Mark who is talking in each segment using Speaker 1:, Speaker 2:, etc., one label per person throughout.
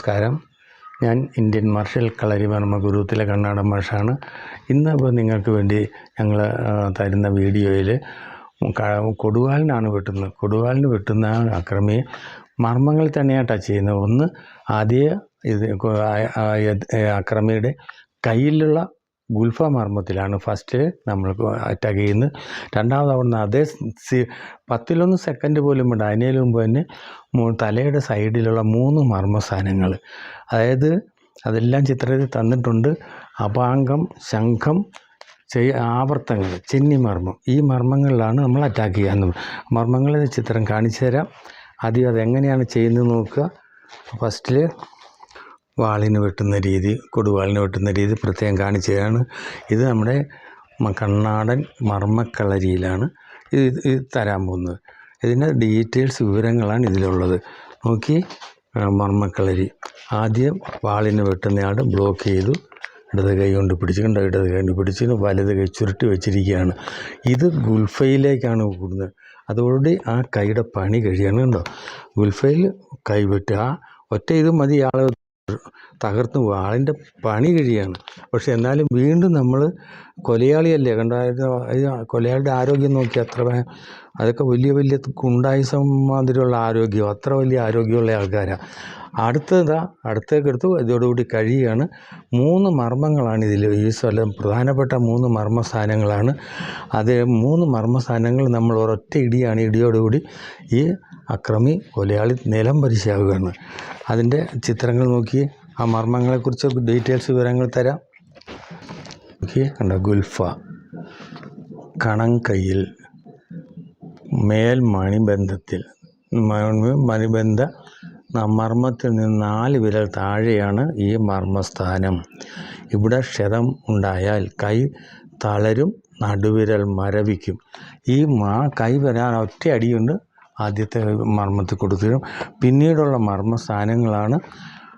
Speaker 1: നമസ്കാരം. ഞാൻ Indian marshal കളരിവർമ്മ ഗുരുകുലത്തിലെ Karnataka മാഷാണ്. ഇന്നിപ്പോൾ നിങ്ങൾക്ക് വേണ്ടി ഞങ്ങൾ തരുന്ന വീഡിയോയിൽ കൊടുവാലിനാണ് വെട്ടുന്നത്. കൊടുവാലിന് വെട്ടുന്ന അക്രമിയെ മർമ്മങ്ങൾ തന്നെയായിട്ടാണ് ചെയ്യുന്നത്. ഒന്ന് ആദ്യം അക്രമിയുടെ കയ്യിലുള്ള ഗുൽഫ മർമ്മത്തിലാണ് ഫസ്റ്റ് നമ്മൾക്ക് അറ്റാക്ക് ചെയ്യുന്നത്. രണ്ടാമത് അവിടുന്ന് അതേ 10 സെക്കൻഡ് പോലും വേണ്ട, അതിനു മുമ്പ് തന്നെ തലയുടെ സൈഡിലുള്ള 3 മർമ്മസ്ഥാനങ്ങൾ, അതായത് അതെല്ലാം ചിത്രത്തിൽ തന്നിട്ടുണ്ട്. അപാംഗം, ശംഖം, ആവർത്തങ്ങൾ, ചെന്നിമർമ്മം, ഈ മർമ്മങ്ങളിലാണ് നമ്മൾ അറ്റാക്ക് ചെയ്യാവുന്നത്. മർമ്മങ്ങളുടെ ചിത്രം കാണിച്ചു തരാം. ആദ്യം അതെങ്ങനെയാണ് ചെയ്യുന്നത് നോക്കുക. ഫസ്റ്റിൽ വാളിന് വെട്ടുന്ന രീതി, കൊടുവാളിന് വെട്ടുന്ന രീതി പ്രത്യേകം കാണിച്ചു തരാണ്. ഇത് നമ്മുടെ കർണാടൻ മർമ്മക്കളരിയിലാണ് ഇത് തരാൻ പോകുന്നത്. ഇതിൻ്റെ ഡീറ്റെയിൽസ് വിവരങ്ങളാണ് ഇതിലുള്ളത്. നോക്കി, മർമ്മക്കളരി ആദ്യം വാളിന് വെട്ടുന്നയാൾ ബ്ലോക്ക് ചെയ്തു, ഇടത് കൈ കൊണ്ട് പിടിച്ചിട്ടുണ്ട്, ഇടത് കൈ കൊണ്ട് പിടിച്ച് വലത് കൈ ചുരുട്ടി വെച്ചിരിക്കുകയാണ്. ഇത് ഗുൽഫയിലേക്കാണ് കൂടുന്നത്. അതോടുകൂടി ആ കൈയുടെ പണി കഴിയാണ്. കണ്ടോ, ഗുൽഫയിൽ കൈ വെട്ടുക, ഒറ്റ ഇത് മതി, ആൾ തകർന്നു പോകും, ആളിൻ്റെ പണി കഴിയാണ്. പക്ഷെ എന്നാലും വീണ്ടും നമ്മൾ കൊലയാളിയല്ലേ, കണ്ടായത് കൊലയാളിയുടെ ആരോഗ്യം നോക്കി, അതൊക്കെ വലിയ കുണ്ടായിസം മാതിരിയുള്ള ആരോഗ്യം, അത്ര വലിയ ആരോഗ്യമുള്ള ആൾക്കാരാണ്. അടുത്തേക്കെടുത്തു, ഇതോടുകൂടി കഴിയുകയാണ്. 3 മർമ്മങ്ങളാണ് ഇതിൽ, ഈ സ്ഥലം പ്രധാനപ്പെട്ട 3 മർമ്മസ്ഥാനങ്ങളാണ്. അത് 3 മർമ്മസ്ഥാനങ്ങൾ നമ്മൾ ഒരൊറ്റ ഇടിയാണ്, ഇടിയോടുകൂടി ഈ അക്രമി കൊലയാളി നിലം പരിശാവുകയാണ്. അതിൻ്റെ ചിത്രങ്ങൾ നോക്കി, ആ മർമ്മങ്ങളെക്കുറിച്ച് ഡീറ്റെയിൽസ് വിവരങ്ങൾ തരാം. നോക്കി, കണ്ടോ, ഗുൽഫ, കണങ്കയ്യിൽ, മേൽ മണിബന്ധത്തിൽ, മണിബന്ധ മർമ്മത്തിൽ നിന്ന് 4 വിരൽ താഴെയാണ് ഈ മർമ്മസ്ഥാനം. ഇവിടെ ക്ഷതം ഉണ്ടായാൽ കൈ തളരും, നടുവിരൽ മരവിക്കും. ഈ കൈ വരാൻ ഒറ്റ അടിയുണ്ട് ആദ്യത്തെ മർമ്മത്തിൽ കൊടുത്തിരും. പിന്നീടുള്ള മർമ്മസ്ഥാനങ്ങളാണ്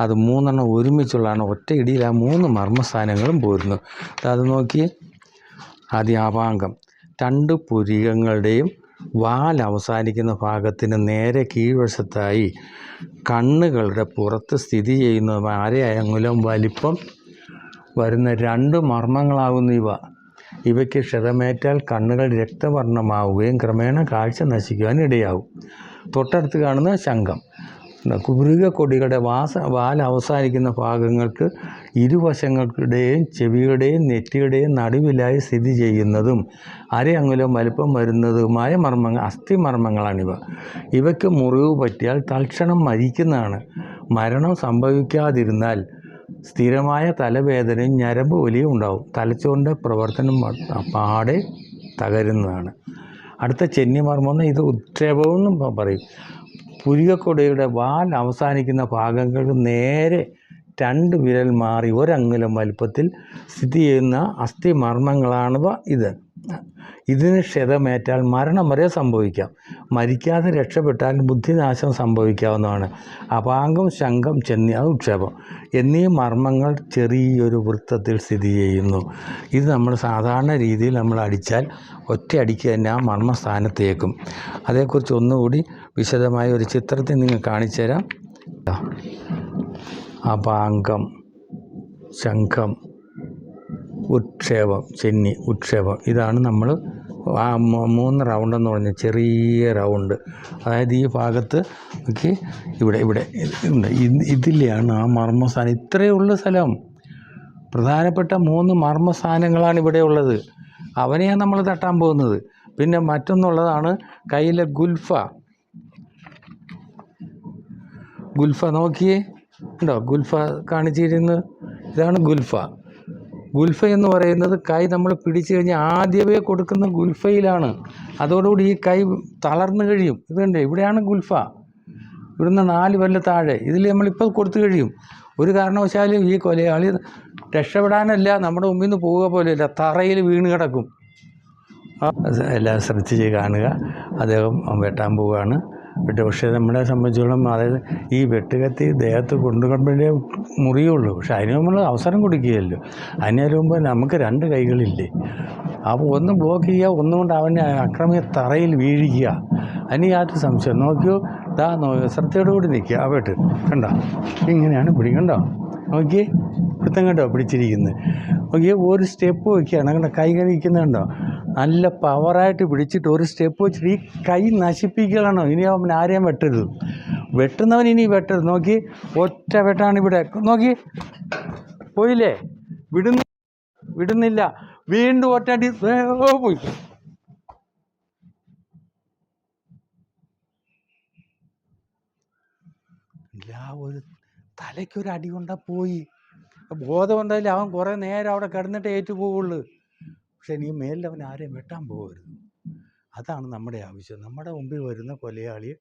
Speaker 1: അത് 3 ഒരുമിച്ചുള്ളതാണ്. ഒറ്റ ഇടിയിൽ ആ 3 മർമ്മസ്ഥാനങ്ങളും പോരുന്നു. അത് നോക്കി, ആദ്യം അപാംഗം, 2 പുരികങ്ങളുടെയും വാൽ അവസാനിക്കുന്ന ഭാഗത്തിന് നേരെ കീഴ്വശത്തായി കണ്ണുകളുടെ പുറത്ത് സ്ഥിതി ചെയ്യുന്ന 1/2 അംഗുലം വലിപ്പം വരുന്ന 2 മർമ്മങ്ങളാകുന്നു ഇവ. ഇവയ്ക്ക് ക്ഷതമേറ്റാൽ കണ്ണുകൾ രക്തവർണ്ണമാവുകയും ക്രമേണ കാഴ്ച നശിക്കുവാൻ ഇടയാവും. തൊട്ടടുത്ത് കാണുന്ന ശംഖം, പുരികക്കൊടികളുടെ വാൽ അവസാനിക്കുന്ന ഭാഗങ്ങൾക്ക് ഇരുവശങ്ങളുടെയും ചെവിയുടെയും നെറ്റിയുടെയും നടുവിലായി സ്ഥിതി ചെയ്യുന്നതും 1/2 അംഗുലം വലിപ്പം വരുന്നതുമായ മർമ്മങ്ങൾ, അസ്ഥിമർമ്മങ്ങളാണിവ. ഇവയ്ക്ക് മുറിവ് പറ്റിയാൽ തൽക്ഷണം മരിക്കുന്നതാണ്. മരണം സംഭവിക്കാതിരുന്നാൽ സ്ഥിരമായ തലവേദനയും ഞരമ്പ് വലിയും ഉണ്ടാവും. തലച്ചോറിൻ്റെ പ്രവർത്തനം പാടെ തകരുന്നതാണ്. അടുത്ത ചെന്നിമർമ്മം, ഇത് ഉക്ഷേപമെന്നും പറയും. പുരികക്കൊടിയുടെ വാൽ അവസാനിക്കുന്ന ഭാഗങ്ങൾക്ക് നേരെ 2 വിരൽ മാറി 1 അംഗുലം വലിപ്പത്തിൽ സ്ഥിതി ചെയ്യുന്ന അസ്ഥിമർമ്മങ്ങളാണിവ. ഇതിന് ക്ഷതമേറ്റാൽ മരണം വരെ സംഭവിക്കാം. മരിക്കാതെ രക്ഷപ്പെട്ടാൽ ബുദ്ധിനാശം സംഭവിക്കാവുന്നതാണ്. അപാംഗം, ശംഖം, ചെന്നി, അത് ഉക്ഷേപം എന്നീ മർമ്മങ്ങൾ ചെറിയൊരു വൃത്തത്തിൽ സ്ഥിതി ചെയ്യുന്നു. ഇത് നമ്മൾ സാധാരണ രീതിയിൽ നമ്മൾ അടിച്ചാൽ ഒറ്റ അടിക്ക് തന്നെ ആ മർമ്മസ്ഥാനത്തേക്കും. അതേക്കുറിച്ച് ഒന്നുകൂടി വിശദമായ ഒരു ചിത്രത്തിൽ നിങ്ങൾ കാണിച്ചു തരാം. അപാംഗം, ശംഖം, ഉക്ഷേപം, ചെന്നി, ഉക്ഷേപം, ഇതാണ് നമ്മൾ ആ 3 റൗണ്ടെന്ന് പറഞ്ഞ ചെറിയ റൗണ്ട്. അതായത് ഈ ഭാഗത്ത് നോക്കി, ഇവിടെ ഉണ്ട്, ഇതിലെയാണ് ആ മർമ്മസ്ഥാനം. ഇത്രയേ ഉള്ള സ്ഥലം. പ്രധാനപ്പെട്ട 3 മർമ്മസ്ഥാനങ്ങളാണ് ഇവിടെ ഉള്ളത്. അവനെയാണ് നമ്മൾ തട്ടാൻ പോകുന്നത്. പിന്നെ മറ്റൊന്നുള്ളതാണ് കയ്യിലെ ഗുൽഫ. നോക്കിയേ, ഉണ്ടോ, ഗുൽഫ കാണിച്ചിരുന്നത്, ഇതാണ് ഗുൽഫ. ഗുൽഫ എന്ന് പറയുന്നത് കൈ നമ്മൾ പിടിച്ചു കഴിഞ്ഞാൽ ആദ്യമേ കൊടുക്കുന്ന ഗുൽഫയിലാണ്. അതോടുകൂടി ഈ കൈ തളർന്നു കഴിയും. ഇതുണ്ട്, ഇവിടെയാണ് ഗുൽഫ. ഇവിടുന്ന് 4 വിരൽ താഴെ ഇതിൽ നമ്മളിപ്പോൾ കൊടുത്തു കഴിയും. ഒരു കാരണവശാലും ഈ കൊലയാളി രക്ഷപ്പെടാനല്ല, നമ്മുടെ മുമ്പിൽ നിന്ന് പോവുക പോലെയല്ല, തറയിൽ വീണ് കിടക്കും. എല്ലാം ശ്രദ്ധിച്ച് കാണുക. അദ്ദേഹം വെട്ടാൻ പോവുകയാണ്. പക്ഷേ നമ്മളെ സംബന്ധിച്ചോളം, അതായത് ഈ വെട്ടുകത്തി ദേഹത്ത് കൊണ്ടുകൊണ്ടേ മുറിയുള്ളൂ. പക്ഷെ അതിന് നമ്മൾ അവസരം കൊടുക്കുകയല്ലോ. അതിന് മുമ്പ് നമുക്ക് 2 കൈകളില്ലേ, അപ്പോൾ ഒന്ന് ബ്ലോക്ക് ചെയ്യുക, ഒന്നുകൊണ്ട് അവനെ അക്രമിയെ തറയിൽ വീഴിക്കുക. അതിന് യാതൊരു സംശയം. നോക്കിയോ, ദാ ശ്രദ്ധയോടുകൂടി നിൽക്കുക. വെട്ട് കണ്ടോ, ഇങ്ങനെയാണ് കണ്ടോ, നോക്കിയേ പിടുത്തം കണ്ടോ പിടിച്ചിരിക്കുന്നത്. നോക്കിയേ ഒരു സ്റ്റെപ്പ് വയ്ക്കുകയാണ്, കണ്ടോ കൈ കഴിക്കുന്നത് കണ്ടോ, നല്ല പവറായിട്ട് പിടിച്ചിട്ട് ഒരു സ്റ്റെപ്പ് വെച്ചിട്ട് ഈ കൈ നശിപ്പിക്കലാണോ. ഇനി അവൻ ആരെയും വെട്ടരുത്, വെട്ടുന്നവൻ ഇനി വെട്ടരുത്. നോക്കി ഒറ്റ വെട്ടാണ് ഇവിടെ. നോക്കി പോയില്ലേ, വിടുന്നില്ല, വീണ്ടും ഒറ്റടി പോയി. ഒരു തലയ്ക്കൊരു അടി കൊണ്ടാ പോയി. ബോധം ഉണ്ടായില്ല, അവൻ കുറേ നേരം അവിടെ കിടന്നിട്ട് ഏറ്റു പോവുള്ളൂ. പക്ഷെ നീ മേലിൽ അവൻ ആരെയും വെട്ടാൻ പോകരുത്. അതാണ് നമ്മുടെ ആവശ്യം. നമ്മുടെ മുമ്പിൽ വരുന്ന കൊലയാളി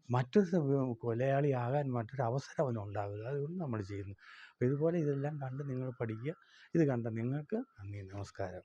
Speaker 1: മറ്റൊരു കൊലയാളിയാകാൻ മറ്റൊരു അവസരം അവനുണ്ടാകുക. അതുകൊണ്ട് നമ്മൾ ചെയ്യുന്നു. അപ്പോൾ ഇതുപോലെ ഇതെല്ലാം കണ്ട് നിങ്ങൾ പഠിക്കുക. ഇത് കണ്ട നിങ്ങൾക്ക് നന്ദി, നമസ്കാരം.